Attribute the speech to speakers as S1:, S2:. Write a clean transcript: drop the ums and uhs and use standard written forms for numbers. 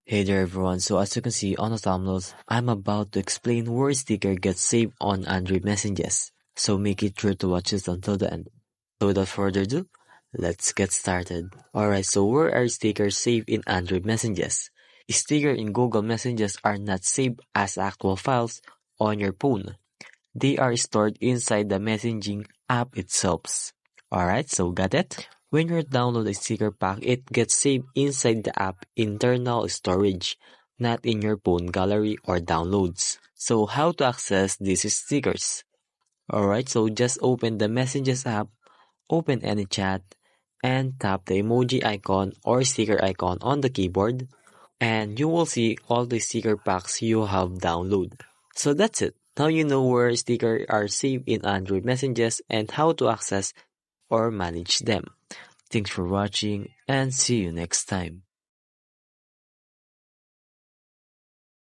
S1: Hey there everyone, so as you can see on the thumbnails, I'm about to explain where sticker gets saved on Android messages, so make it sure to watch this until the end. So without further ado, let's get started. Alright, so where are stickers saved in Android messages? Stickers in Google Messages are not saved as actual files on your phone. They are stored inside the messaging app itself. Alright, so got it? When you download a sticker pack, it gets saved inside the app internal storage, not in your phone gallery or downloads. So how to access these stickers? Alright, so just open the Messages app, open any chat, and tap the emoji icon or sticker icon on the keyboard, and you will see all the sticker packs you have downloaded. So that's it. Now you know where stickers are saved in Android messages and how to access or manage them. Thanks for watching and see you next time.